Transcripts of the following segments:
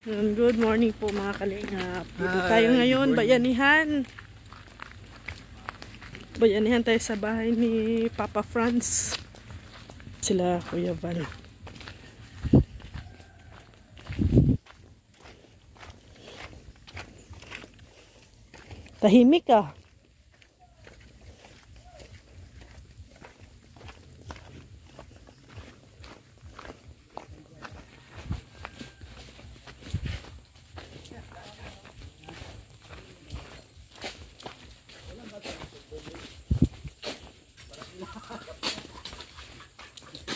Good morning po mga kalingap. Dito tayo ngayon, bayanihan. Bayanihan tayo sa bahay ni Papa Franz. Sila Kuya Val. Tahimik ah.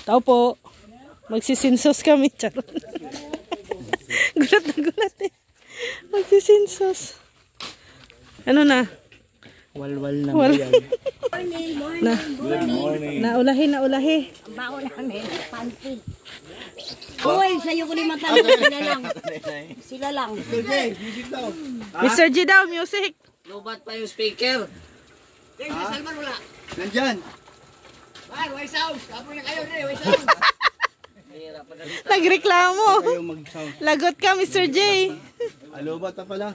Tao po, magsisinsos kami, charot. Gulat na gulat eh. Magsisinsos. Ano na? Walwal na yan. Morning. Naulahi. Ang bao namin, panty. Uy, sa'yo ko ni matanong, sila lang. Sila lang. Mr. G daw, music. Lubat pa yung speaker. Salman wala. Nandyan. Ay, way sound. Kapag na kayo, way sound. Nagreklamo. Kayo mag-sound. Lagot ka, Mr. J. Alo ba ta pala?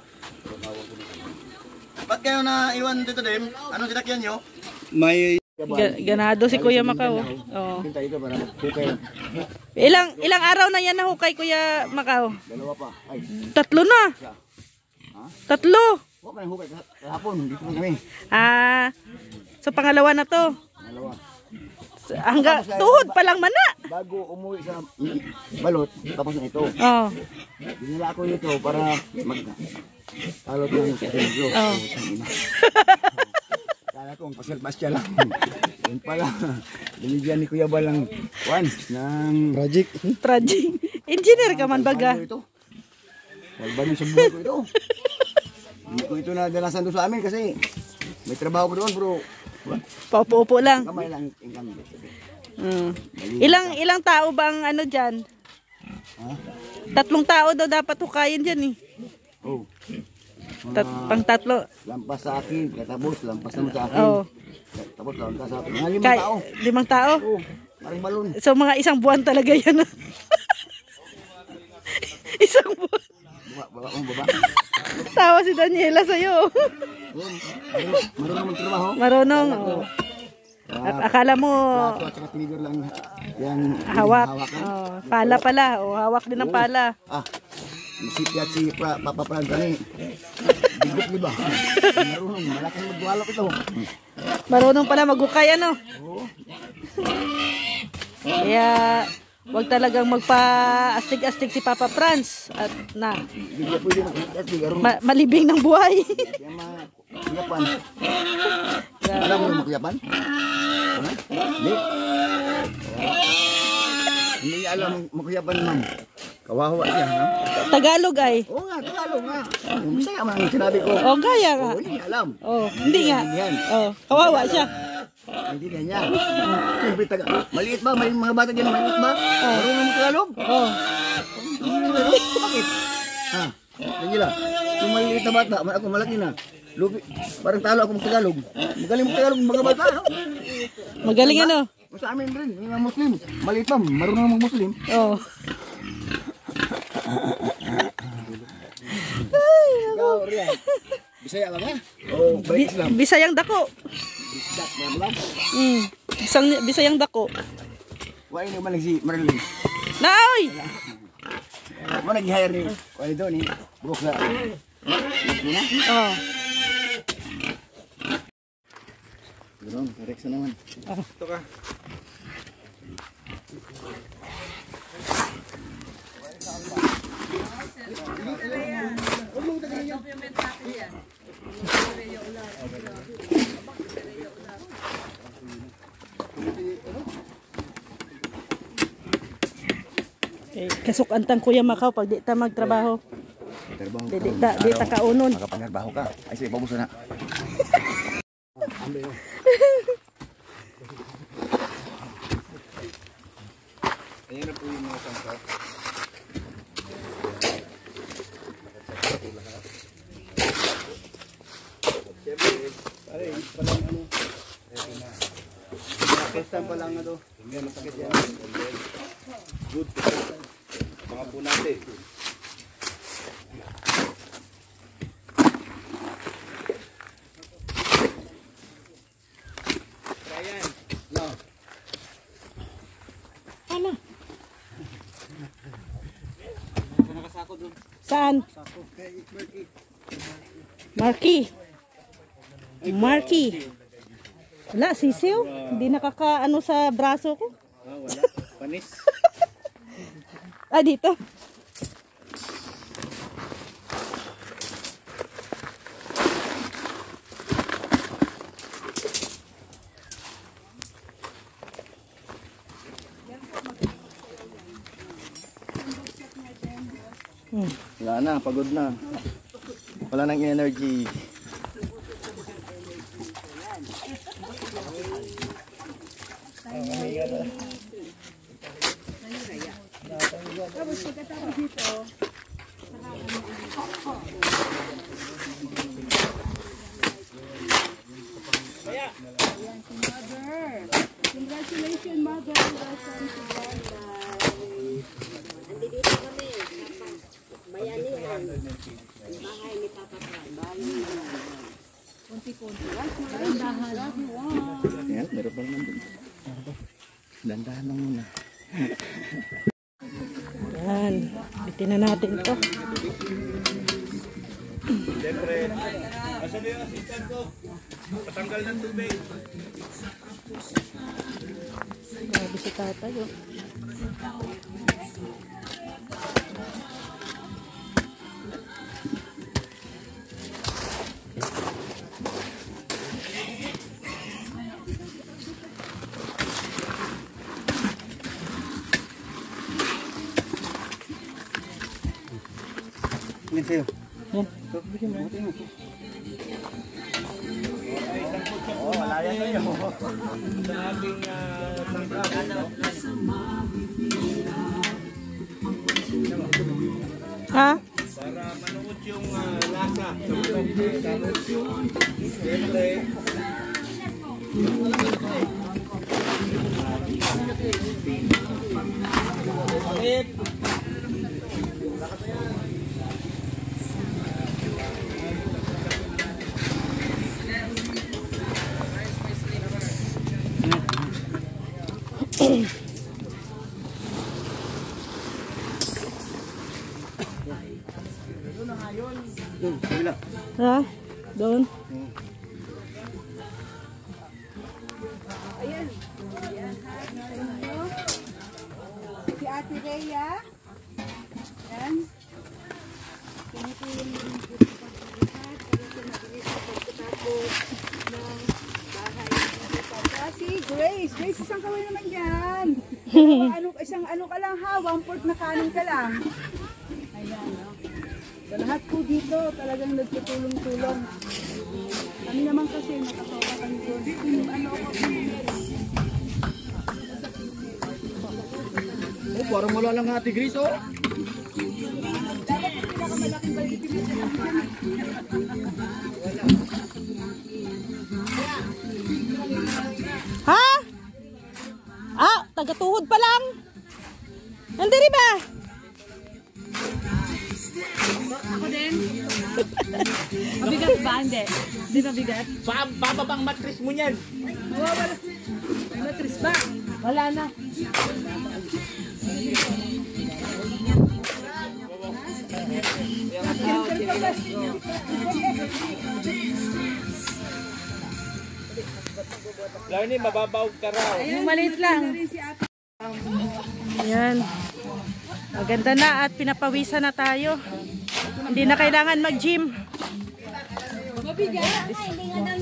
Ba't kayo na iwan dito din? Anong sinakyan nyo? May... Ganado si Kuya Macau. Oh. Hintay ito para hukay. Ilang araw na yan nahukay, Kuya Macau? Dalawa pa. Ay, 3 na. Ha? 3. huwag ka na hukay. Kahapon, dito na kami. Ah, so pangalawa na to. Dalawa. Hanggang tuhod pa lang mana. Bago umuwi sa balot, tapos na ito. Oh. Dinala ko ito para mag-talot ng video. Oh. Kala ko, pasyal-pasyal lang. Yun pala, binigyan ni Kuya Balang ng Project. Engineer ka man baga. Walbali sa buhay ko ito. Hindi ko ito nadalasan doon sa amin kasi may trabaho ko doon bro. Paupo-upo lang. Kamay lang income. Ilang tao bang ano dyan? Ha? 3 tao daw dapat hukayin dyan eh. Oh. Pang 3. Lampas sa akin, katapos lampas naman sa akin. Oh. Tapos lampas sa akin. Mga 5 tao. 5 tao? Oh, maring balon. So mga 1 buwan talaga yan. 1 buwan. Baba. Tawa si Daniela sa'yo. Marunong magtrabaho. Marunong. Oh. Akala mo Plato at saka tinigor lang yan. hawak. Hawakan. Oh, pala pala. Oh, hawak din ng pala. Ah, isipyat si Papa Franz ni. Bigot di ba? Marunong, malaking magwalok ito. Marunong pala maghukay ano. Oo. Kaya wag talagang magpa-astig-astig si Papa Franz at na Hindi ka pwede nakikita. malibing ng buhay. Kaya makuyapan. Alam mo yung makuyapan? Hindi. Hindi niya alam makuyapan, ma'am. Kawawa siya, no? Tagalog ay. Oo nga, Tagalog nga. Bisaya man ang sinabi ko. Oh, gaya nga. Oo, hindi niya alam. Oh, hindi nga. Yan. Oh, kawawa siya. Hindi niya. Siyempre, maliit ba? May mga bata dyan maliit ba? Marunong mo Tagalog? Oh. Bakit? Ha? Nagila. Yung maliit na bata, ako malaki na. Lupi, parang talo ako mag-Tagalog. Magaling mag-Tagalog mga bata, no? Magaling ano? Sa amin rin, yung mga Muslim. Maliit pa, marunong mag-Muslim. Oh. Ikaw, Rian. Bisaya ba ka? Oo, balik Islam. Bisayang dako. Bisdak, mga bala. Bisayang dako. Wala ini man si Marilyn. Naoy. Mo nag-hire ni wala doon ni Brooke na. Oh. Ganoon, Rex na naman. Ito ka. Okay, kasukantang Kuya Macau pag di ta magtrabaho. Trabaho. Di ta kaunon. Makapangarbaho ka. Ay sige, pabuso na. Ayan na po yung mga sangkap. Siyempre, pare, palang ano. First time pa lang na to. Masakit yan. Good. Mga po natin. Saan? Marky. Marky. Wala, sisiw. Hindi nakakaano sa braso ko. Wala. Panis. Ah, dito. Wala na, pagod na. Wala nang energy. Congratulations, mother. Welcome to Barangay. Nandito kami. Bayanihan. Ang bahay ni Papa Fran. Bahay ni Punti-punti. Dandahan. Yan, meron pa naman dun. Dandahan lang muna. Yan. Bitin na natin to. Siyempre. Asan yung assistant ko? Patanggal ng tubig. Grabe si tatay, oh. Yan sa'yo. Yan. Bigyan mo. Bigyan mo. Malaya kayo. Sa ating tangkap. Ha? Para manuot yung lasa sa manok. Tapos yung siyempre. Ha? Doon. Si Ate Rhea. Yan. Pinipili mo rin po sa pagkakalipat. Para sa mabilis sa pagkatapos ng bahay ni Papa. Si Grace. Grace, isang kaway naman yan. Isang ano ka lang ha, 1/4 na kanin ka lang. Ayan, no? Sa lahat po dito, talagang nagtutulong-tulong. Kami naman kasi nakatoka kami doon. Oh, parang wala lang Ate Grace, oh. Dapat yung pinakamalaking balitin mo sila. Ha? Ah, taga-tuhod pa lang. Nandiri ba? Ako din. Mabigat ba? Hindi. Hindi mabigat. Bababang matris mo niyan. Wala. May matris ba? Wala na. Larny, mababaw ka raw. Yung maliit lang. Ayan. Maganda na at pinapawisan na tayo. Hindi na kailangan mag-gym.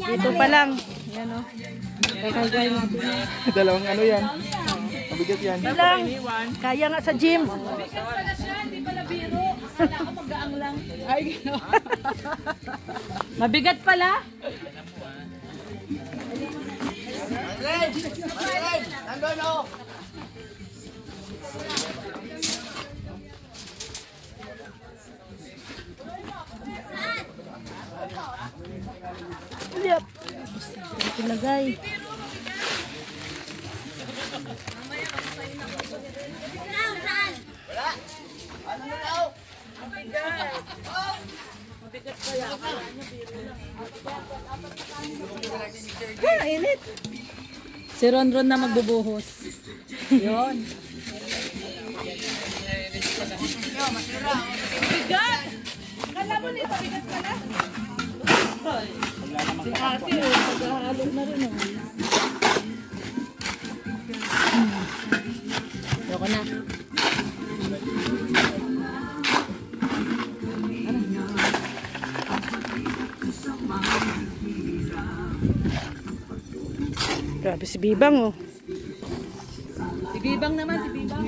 Dito pa lang. Ayan, oh. Kakagay natin. Dalawang ano yan. Mabigat yan. Dito lang. Kaya nga sa gym. Mabigat pala. Yep. Ilagay. Init. Si Ronron na magbubuhos. Yun. Akala mo nito, bigat pala. Si ate, maghahalo na rin. Ayoko na. Grabe si Bibang, oh. Si Bibang naman, si Bibang.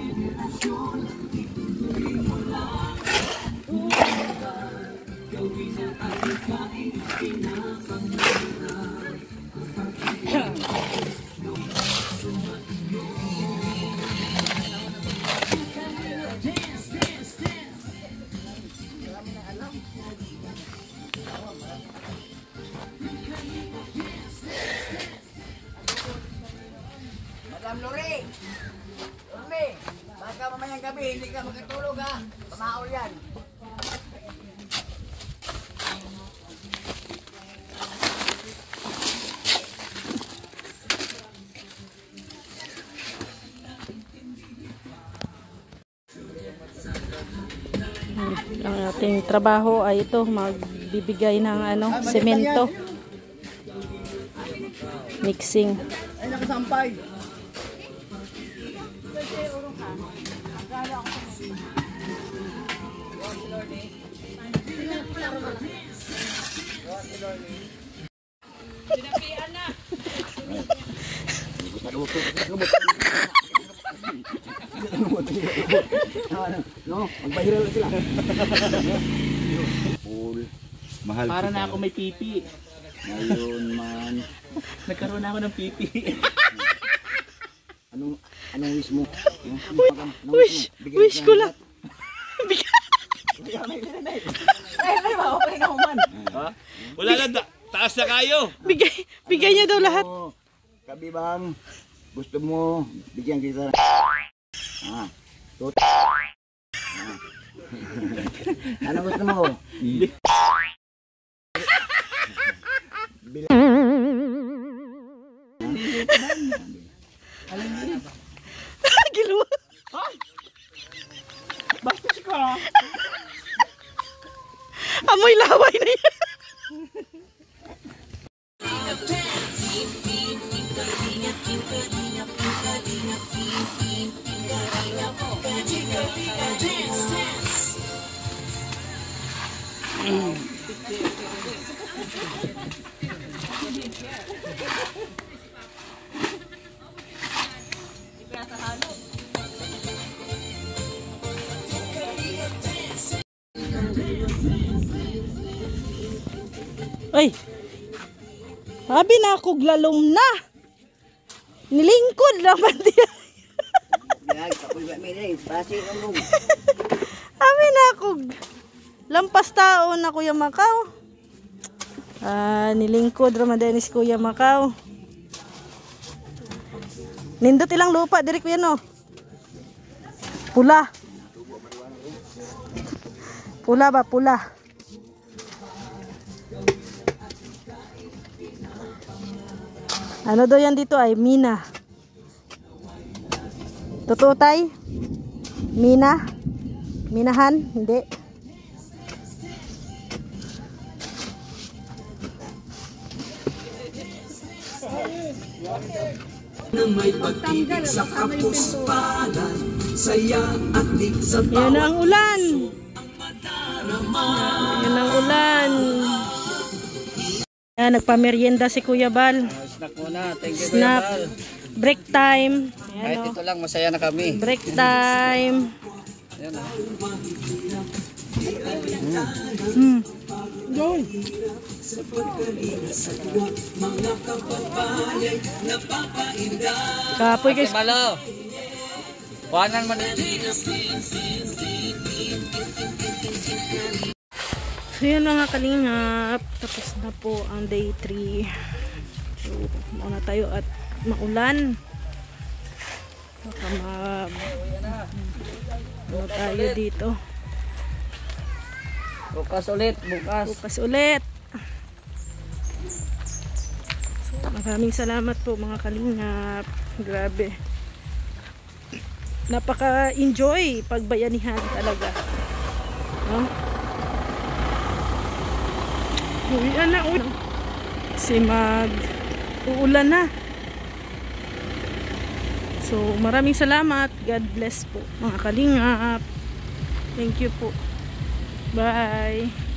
Madam Lori! Lori! Baka mamayang gabi, hindi ka makatulog ha. Pamaol yan. Ang ating trabaho ay ito, magbibigay ng semento. Mixing. Ay, nakasampay. No, magbahiral sila. Pool. Mahal. Para na ako may pipi. Ngayon man. Nagkaroon na ako ng pipi. Anong wish mo? Wish ko lang. Wala lang, taas na kayo. Bigay niya daw lahat. Kabibang, gusto mo, bigyan kita. Ano gusto mo? Giluwa. Bastos ka. Amoy laway na yan. Ay, sabi na ako glalom na. Nilingkod naman diya. Sabi na ako lampas tao na Kuya Macau. Nilingkod Ramadan is Kuya Macau. Nindot ilang lupa diri Kuya no. Pula. Pula ba pula? Ano daw yan dito ay Mina. Totoo tay? Mina? Minahan? Hindi. Yan ang ulan. Yan ang ulan. Yan, nagpamerienda si Kuya Bal. Snack muna, thank you Snack. Break time. Kahit Ayan, ito lang, masaya na kami. break time. Ayan, Go. Kapoy guys. Malo. Kuhanan mo din. So yun mga kalingap, tapos na po ang day 3. So muna tayo at maulan. Baka ano tayo dito. Bukas ulit, bukas. Bukas ulit. Maraming salamat po mga kalingap. Grabe. Napaka-enjoy pagbayanihan talaga. No? Uwian na. Kasi uulan na. So, maraming salamat. God bless po mga kalingap. Thank you po. Bye.